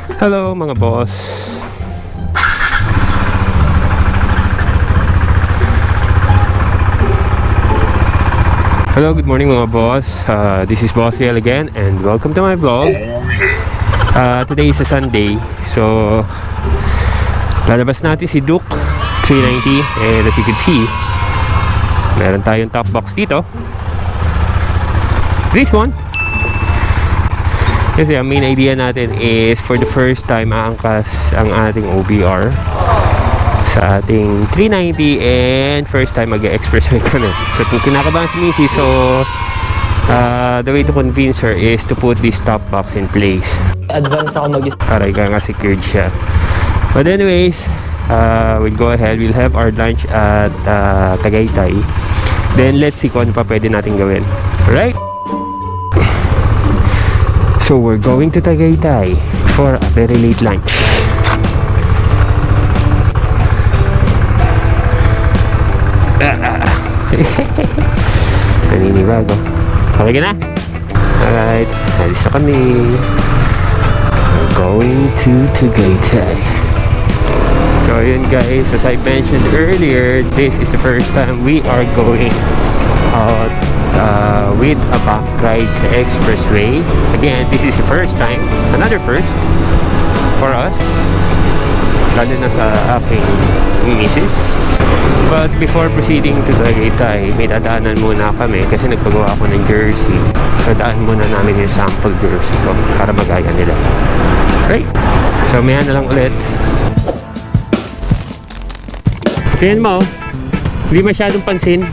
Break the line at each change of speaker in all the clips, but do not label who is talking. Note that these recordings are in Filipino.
Hello mga boss. Hello, good morning mga boss. This is BossTL again and welcome to my vlog. Today is a Sunday, so lalabas natin si Duke 390 and as you can see, meron tayong top box dito. This one. Kasi ang main idea natin is for the first time aangkas ang ating OBR sa ating 390 and first time mag-expressway kami. So kung kinakabahan si Missy, so the way to convince her is to put this top box in place.
Advance ako
para ika nga secured siya. But anyways, we'll go ahead. We'll have our lunch at Tagaytay. Then let's see kung ano pa pwede natin gawin. Alright? So we're going to Tagaytay for a very late lunch. Naninibago. Okay ka na? Alright, alis na kami. We're going to Tagaytay. So yun guys, as I mentioned earlier, this is the first time we are going out with a backride sa expressway. Again, this is the first time, another first for us, lalo na sa aking misis. But before proceeding to Tagaytay, may dadaanan muna kami kasi nagpagawa ako ng jersey. So daan muna namin yung sample jersey, so para magaya nila. Right, so maya na lang ulit. Tingnan mo, hindi masyadong pansin.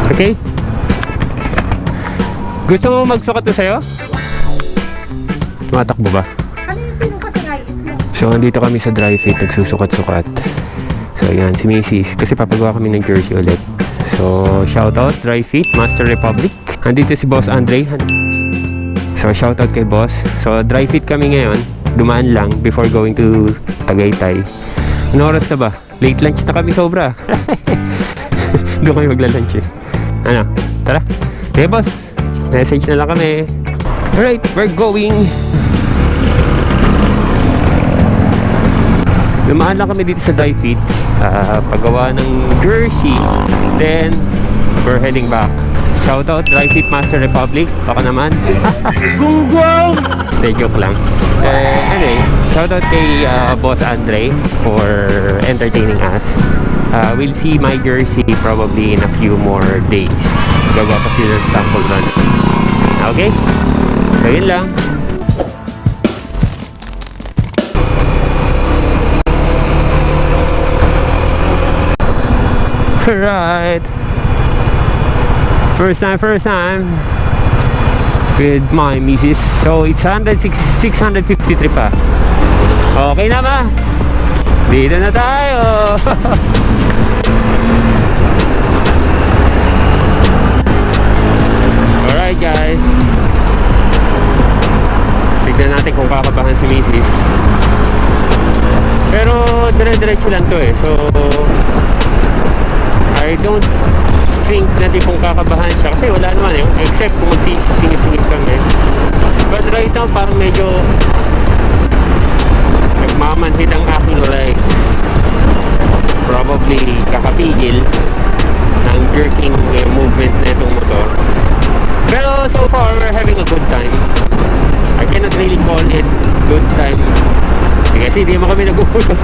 Okay? Gusto mo magsukat to sa'yo? Tumatakbo ba? So, andito kami sa dry fit, nagsusukat-sukat. So, yan, si Mrs. Kasi papagawa kami ng jersey ulit. So, shoutout, dry fit, Master Republic. Andito si Boss Andre. So, shoutout kay Boss. So, dry fit kami ngayon. Dumaan lang before going to Tagaytay. Ano oras na ba? Late lunch na kami sobra. Doon kami magla-lunch eh. Ano? Tara. Okay, boss. Message na lang kami. Alright, we're going. Lumaan lang kami dito sa dry fit. Paggawa ng jersey. Then, we're heading back. Shoutout, Dry Fit Master Republic. Baka naman. Gunggong! Hindi, joke lang. Anyway, shoutout kay Boss Andre for entertaining us. We'll see my jersey probably in a few more days. Gagawa pa sila sa sample run. Okay? So, yun lang. Alright. First time with my missus. So, it's 653 pa. Okay na ba? Dito na tayo. Alright guys, tignan natin kung kakabahan si Mrs. Pero dire-diretso lang to eh. So I don't think na di kung kakabahan siya kasi wala naman eh, except kung magsisingit kami. But right now parang medyo nagmamanhid ang aking legs. Probably kakapigil ng jerking movement na itong motor. Pero so far we're having a good time. I cannot really call it good time kasi hindi mo kami nag-uusap.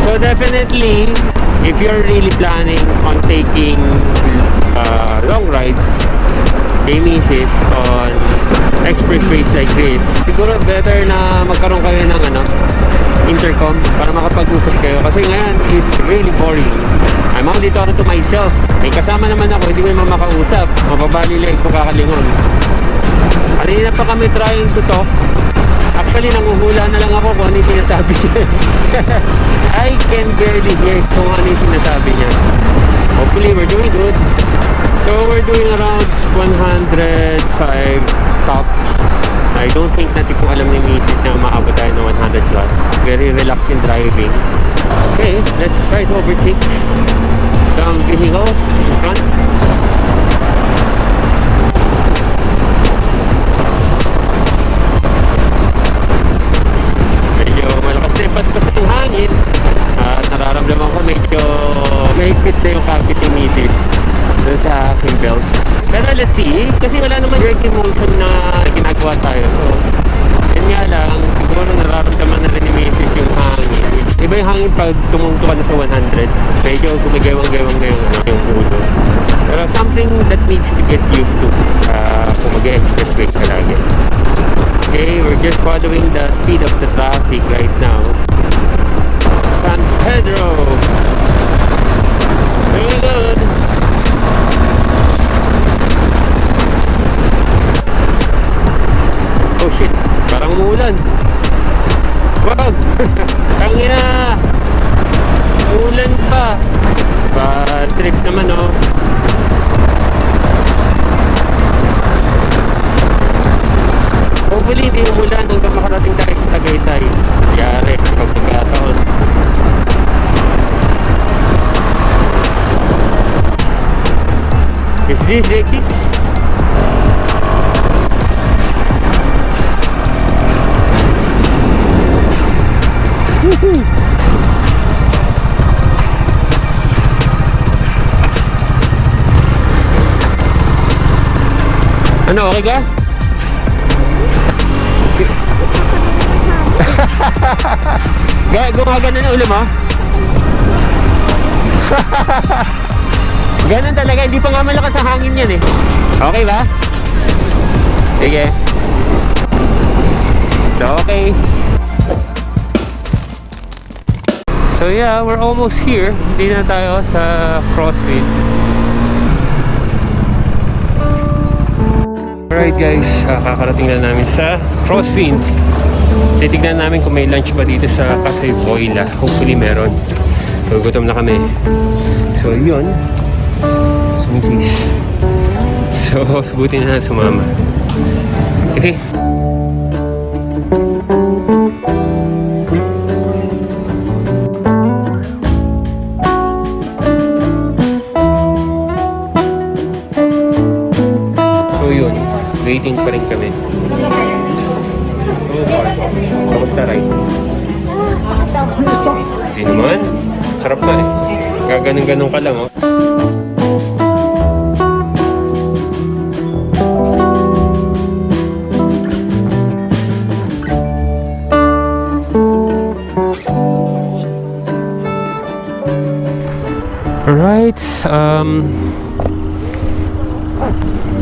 So definitely, if you're really planning on taking long rides kay Mrs. on expressways like this, siguro better na magkaroon kayo ng intercom para makapag-usap kayo kasi ngayon it's really boring. I'm only talking to myself. May kasama naman ako, hindi mo naman makausap. Mababali lang kung kakalingon. Kanina pa kami trying to talk. Actually, nanguhula na lang ako kung ano yung sinasabi niya. I can barely hear kung ano yung sinasabi niya. Hopefully, we're doing good. So, we're doing around 105 tops. I don't think natin kung alam ni Mrs. na umaabot tayo ng 100 plus. Very relaxed in driving. Okay, let's try to overtake some vehicles in front. alam na ginagawa tayo. So, yun nga lang, siguro nararamdaman na rin ni Mrs. yung hangin. Iba yung hangin pag tumungto ka na sa 100. Medyo gumagawang-gawang yung ulo. Pero something that needs to get used to kung mag-expressway ka lagi. Okay, we're just following the speed of the traffic right now. San Pedro! Very good! Oh shit! Parang umuulan! Wow! Tangina! Umuulan pa! Trip naman oh! Hopefully hindi umulan hanggang makarating tayo sa Tagaytay. Yari, pag nagkataon. Is this exit? Woohoo! Ano, okay ka? Gumagano na ulo mo? Ganun talaga, hindi pa nga malakas ang hangin yan eh. Okay ba? Sige. So okay. So yeah, we're almost here. Hindi na tayo sa crosswind. Alright guys, kakarating na namin sa crosswind. Titignan namin kung may lunch pa dito sa Cafe Boila. Hopefully meron. Gugutom na kami. So yun, sa misis. So buti na sumama. Okay. So yun, waiting pa rin kami. So far, kamusta ride?
Sakit sa ulo.
Hindi naman. Sarap na eh. Gaganon-ganon ka lang oh. Alright,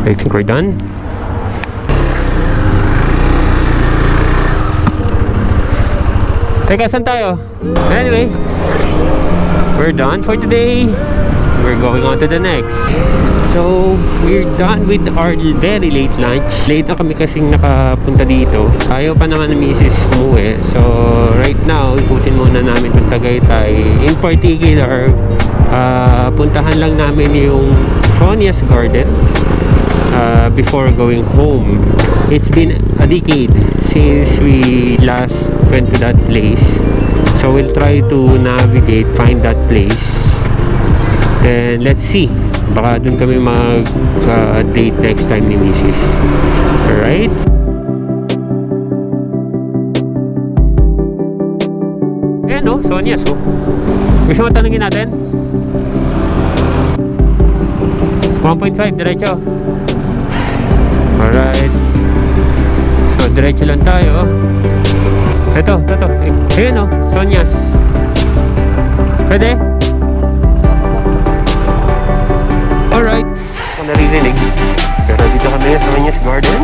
I think we're done. Teka, saan tayo? Anyway, we're done for today. We're going on to the next. So, we're done with our very late lunch. Late na kami kasing nakapunta dito. Ayaw pa naman ng misis umuwi. So, right now, ikutin muna namin itong Tagaytay. In particular, puntahan lang namin yung Sonia's Garden before going home. It's been a decade since we last went to that place. So we'll try to navigate, find that place. And let's see. Baka dun kami mag-date next time ni Mrs. Alright? Ayan o, Sonia's o. Gusto mo tanungin natin? 1.5, diretso. Alright. So, diretso lang tayo. Ito. Ayan o, Sonia's. Pwede? Alright. Kung naririnig. Pero dito kami sa Sonia's Garden.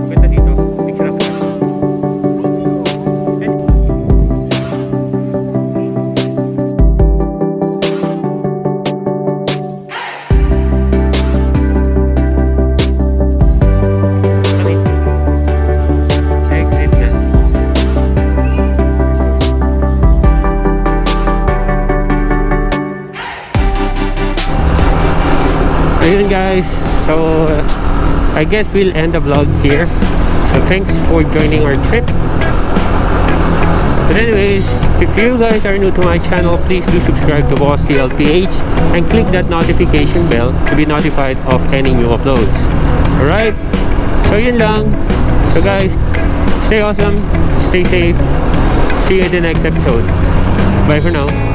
Maganda dito. I guess we'll end the vlog here. So thanks for joining our trip. But anyways, if you guys are new to my channel, please do subscribe to BossTL PH and click that notification bell to be notified of any new uploads. Alright? So yun lang. So guys, stay awesome, stay safe. See you in the next episode. Bye for now.